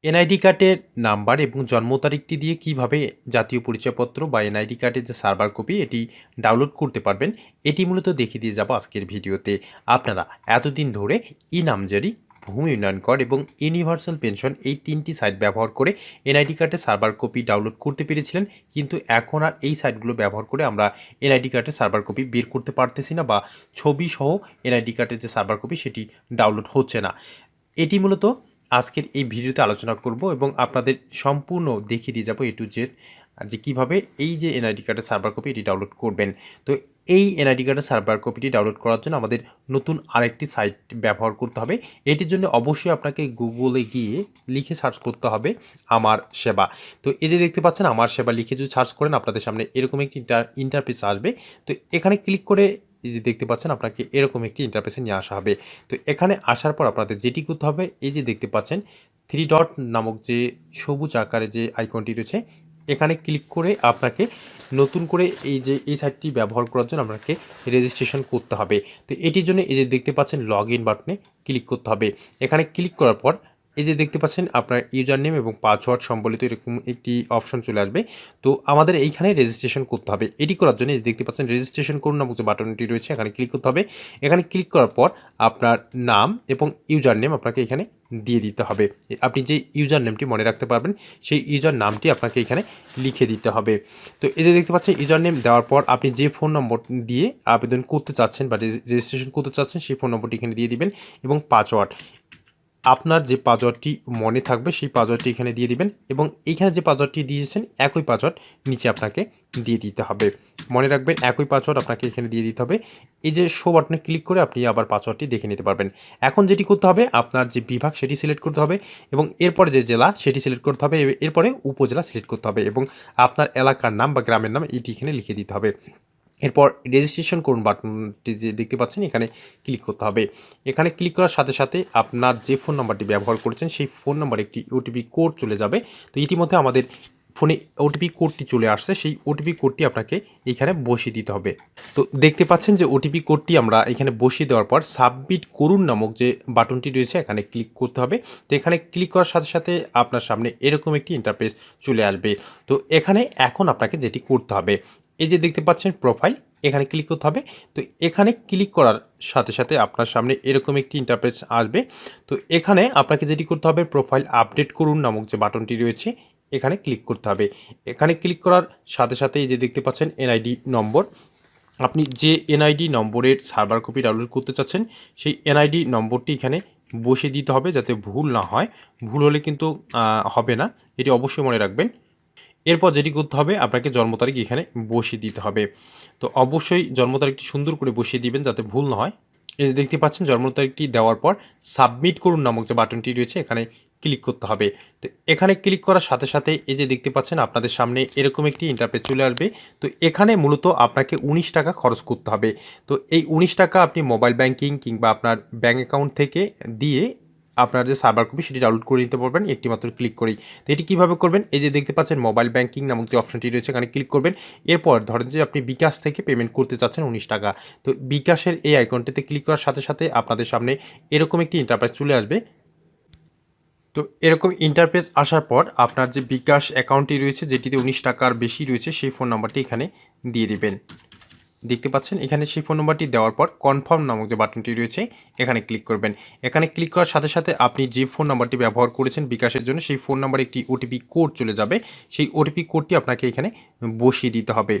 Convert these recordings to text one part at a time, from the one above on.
NID কার্ডের number এবং জন্ম তারিখটি দিয়ে কিভাবে জাতীয় পরিচয়পত্র বা এনআইডি কার্ডের যে সার্ভার কপি এটি ডাউনলোড করতে পারবেন এটি মূলত দেখিয়ে দিয়ে যাব আজকের ভিডিওতে। আপনারা এতদিন ধরে ই নামজারি, ভূমি উন্নয়ন কর এবং ইউনিভার্সাল পেনশন এই তিনটি সাইট ব্যবহার করে এনআইডি কার্ডের সার্ভার কপি ডাউনলোড করতে পেরেছিলেন, কিন্তু এখন আর এই সাইটগুলো ব্যবহার করে আমরা এনআইডি কার্ডের সার্ভার কপি বের করতে পারতেছি না বা ছবি সহ এনআইডি কার্ডের যে সার্ভার কপি সেটি ডাউনলোড হচ্ছে না। এটি মূলত আজকের এই ভিডিওতে আলোচনা করব এবং আপনাদের সম্পূর্ণ দেখিয়ে দিয়ে যাব এ টু জেড যে কীভাবে এই যে এনআইডি কার্ডের সার্ভার কপি এটি ডাউনলোড করবেন। তো এই এনআইডি কার্ডের সার্ভার কপিটি ডাউনলোড করার জন্য আমাদের নতুন আরেকটি সাইট ব্যবহার করতে হবে। এটির জন্য অবশ্যই আপনাকে গুগলে গিয়ে লিখে সার্চ করতে হবে আমার সেবা। তো এই যে দেখতে পাচ্ছেন আমার সেবা লিখে যদি সার্চ করেন আপনাদের সামনে এরকম একটি ইন্টারফেস আসবে। তো এখানে ক্লিক করে এই যে দেখতে পাচ্ছেন আপনাকে এরকম একটি ইন্টারফেসে নিয়ে আসা হবে। তো এখানে আসার পর আপনাদের যেটি করতে হবে, এই যে দেখতে পাচ্ছেন 3 ডট নামক যে সবুজ আকারে যে আইকনটি রয়েছে এখানে ক্লিক করে আপনাকে নতুন করে এই যে এই সাইটটি ব্যবহার করার জন্য আপনাকে রেজিস্ট্রেশন করতে হবে। তো এটির জন্য এই যে দেখতে পাচ্ছেন লগ ইন বাটনে ক্লিক করতে হবে। এখানে ক্লিক করার পর এই যে দেখতে পাচ্ছেন আপনার ইউজার নেম এবং পাসওয়ার্ড সম্বলিত এরকম একটি অপশন চলে আসবে। তো আমাদের এইখানে রেজিস্ট্রেশন করতে হবে। এটি করার জন্য দেখতে পাচ্ছেন রেজিস্ট্রেশন করুন নামক যে বাটনটি রয়েছে এখানে ক্লিক করতে হবে। এখানে ক্লিক করার পর আপনার নাম এবং ইউজার নেম আপনাকে এখানে দিয়ে দিতে হবে। আপনি যে ইউজার নেমটি মনে রাখতে পারবেন সেই ইউজার নামটি আপনাকে এখানে লিখে দিতে হবে। তো এই যে দেখতে পাচ্ছেন ইউজার নেম দেওয়ার পর আপনি যে ফোন নম্বর দিয়ে আবেদন করতে চাচ্ছেন বা রেজিস্ট্রেশন করতে চাচ্ছেন সেই ফোন নম্বরটি এখানে দিয়ে দিবেন এবং পাসওয়ার্ড আপনার যে পাসওয়ার্ডটি মনে থাকবে সেই পাসওয়ার্ডটি এখানে দিয়ে দিবেন এবং এইখানে যে পাসওয়ার্ডটি দিয়েছেন একই পাসওয়ার্ড নিচে আপনাকে দিয়ে দিতে হবে। মনে রাখবেন একই পাসওয়ার্ড আপনাকে এখানে দিয়ে দিতে হবে। এই যে শো বাটনে ক্লিক করে আপনি আবার পাসওয়ার্ডটি দেখে নিতে পারবেন। এখন যেটি করতে হবে আপনার যে বিভাগ সেটি সিলেক্ট করতে হবে এবং এরপরে যে জেলা সেটি সিলেক্ট করতে হবে, এরপরে উপজেলা সিলেক্ট করতে হবে এবং আপনার এলাকার নাম বা গ্রামের নাম এটি এখানে লিখে দিতে হবে। এরপর রেজিস্ট্রেশন করুন বাটনটি যে দেখতে পাচ্ছেন এখানে ক্লিক করতে হবে। এখানে ক্লিক করার সাথে সাথে আপনার যে ফোন নাম্বারটি ব্যবহার করেছেন সেই ফোন নাম্বারে একটি ওটিপি কোড চলে যাবে। তো ইতিমধ্যে আমাদের ফোনে ওটিপি কোডটি চলে আসছে, সেই ওটিপি কোডটি আপনাকে এখানে বসিয়ে দিতে হবে। তো দেখতে পাচ্ছেন যে ওটিপি কোডটি আমরা এখানে বসিয়ে দেওয়ার পর সাবমিট করুন নামক যে বাটনটি রয়েছে এখানে ক্লিক করতে হবে। তো এখানে ক্লিক করার সাথে সাথে আপনার সামনে এরকম একটি ইন্টারফেস চলে আসবে। তো এখানে এখন আপনাকে যেটি করতে হবে, এই যে দেখতে পাচ্ছেন প্রোফাইল এখানে ক্লিক করতে হবে। তো এখানে ক্লিক করার সাথে সাথে আপনার সামনে এরকম একটি ইন্টারফেস আসবে। তো এখানে আপনাকে যেটি করতে হবে প্রোফাইল আপডেট করুন নামক যে বাটনটি রয়েছে এখানে ক্লিক করতে হবে। এখানে ক্লিক করার সাথে সাথে এই যে দেখতে পাচ্ছেন এনআইডি নম্বর, আপনি যে এনআইডি নম্বরের সার্ভার কপি ডাউনলোড করতে চাচ্ছেন সেই এনআইডি নম্বরটি এখানে বসিয়ে দিতে হবে যাতে ভুল না হয়। ভুল হলে কিন্তু হবে না, এটি অবশ্যই মনে রাখবেন। এরপর যেটি করতে হবে আপনাকে জন্ম তারিখ এখানে বসিয়ে দিতে হবে। তো অবশ্যই জন্ম তারিখটি সুন্দর করে বসিয়ে দিবেন যাতে ভুল না হয়। এই যে দেখতে পাচ্ছেন জন্ম তারিখটি দেওয়ার পর সাবমিট করুন নামক যে বাটনটি রয়েছে এখানে ক্লিক করতে হবে। তো এখানে ক্লিক করার সাথে সাথে এই যে দেখতে পাচ্ছেন আপনাদের সামনে এরকম একটি ইন্টারফেস চলে আসবে। তো এখানে মূলত আপনাকে ১৯ টাকা খরচ করতে হবে। তো এই ১৯ টাকা আপনি মোবাইল ব্যাংকিং কিংবা আপনার ব্যাঙ্ক অ্যাকাউন্ট থেকে দিয়ে আপনার যে সার্ভার কপি সেটি ডাউনলোড করে নিতে পারবেন একটিমাত্র ক্লিক করেই। তো এটি কীভাবে করবেন, এই যে দেখতে পাচ্ছেন মোবাইল ব্যাংকিং নামক যে অপশনটি রয়েছে এখানে ক্লিক করবেন। এরপর ধরেন যে আপনি বিকাশ থেকে পেমেন্ট করতে চাচ্ছেন ১৯ টাকা। তো বিকাশের এই আইকনটিতে ক্লিক করার সাথে সাথে আপনাদের সামনে এরকম একটি ইন্টারফেস চলে আসবে। তো এরকম ইন্টারফেস আসার পর আপনার যে বিকাশ অ্যাকাউন্টটি রয়েছে যেটিতে ১৯ টাকার বেশি রয়েছে সেই ফোন নাম্বারটি এখানে দিয়ে দিবেন। দেখতে পাচ্ছেন এখানে সেই ফোন নম্বরটি দেওয়ার পর কনফার্ম নামক যে বাটনটি রয়েছে এখানে ক্লিক করবেন। এখানে ক্লিক করার সাথে সাথে আপনি যে ফোন নাম্বারটি ব্যবহার করেছেন বিকাশের জন্য সেই ফোন নাম্বারে একটি ওটিপি কোড চলে যাবে। সেই ওটিপি কোডটি আপনাকে এখানে বসিয়ে দিতে হবে।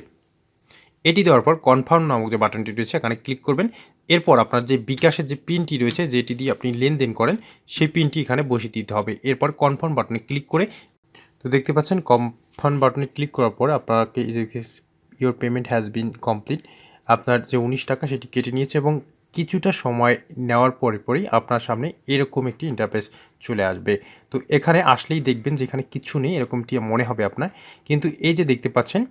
এটি দেওয়ার পর কনফার্ম নামক যে বাটনটি রয়েছে এখানে ক্লিক করবেন। এরপর আপনার যে বিকাশের যে পিনটি রয়েছে যেটি দিয়ে আপনি লেনদেন করেন সেই পিনটি এখানে বসিয়ে দিতে হবে। এরপর কনফার্ম বাটনে ক্লিক করে, তো দেখতে পাচ্ছেন কনফার্ম বাটনে ক্লিক করার পর আপনাকে your payment has been complete, আপনার যে ১৯ টাকা সেটি কেটে নিয়েছে এবং কিছুটা সময় নেওয়ার পরেই আপনার সামনে এরকম একটি ইন্টারফেস চলে আসবে। তো এখানে আসলেই দেখবেন যে এখানে কিছু নেই এরকমটি মনে হবে আপনার, কিন্তু এই যে দেখতে পাচ্ছেন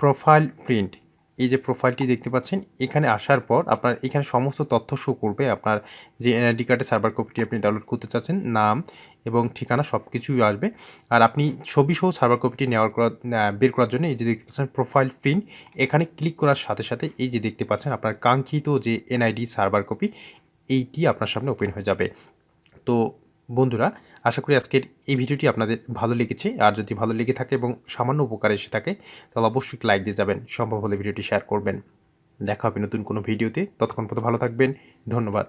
প্রোফাইল প্রিন্ট, এই যে প্রোফাইলটি দেখতে পাচ্ছেন এখানে আসার পর আপনার এখানে সমস্ত তথ্য শো করবে। আপনার যে এনআইডি কার্ডের সার্ভার কপিটি আপনি ডাউনলোড করতে চাচ্ছেন নাম এবং ঠিকানা সব কিছুই আসবে। আর আপনি ছবি সহ সার্ভার কপিটি বের করার জন্য এই যে দেখতে পাচ্ছেন প্রোফাইল প্রিন্ট এখানে ক্লিক করার সাথে সাথে এই যে দেখতে পাচ্ছেন আপনার কাঙ্ক্ষিত যে এনআইডি সার্ভার কপি এইটি আপনার সামনে ওপেন হয়ে যাবে। তো বন্ধুরা, আশা করি আজকের এই ভিডিওটি আপনাদের ভালো লেগেছে। আর যদি ভালো লেগে থাকে এবং সামান্য উপকারে এসে থাকে, তাহলে অবশ্যই একটি লাইক দিয়ে যাবেন। সম্ভব হলে ভিডিওটি শেয়ার করবেন। দেখা হবে নতুন কোনো ভিডিওতে। ততক্ষণ পর্যন্ত ভালো থাকবেন। ধন্যবাদ।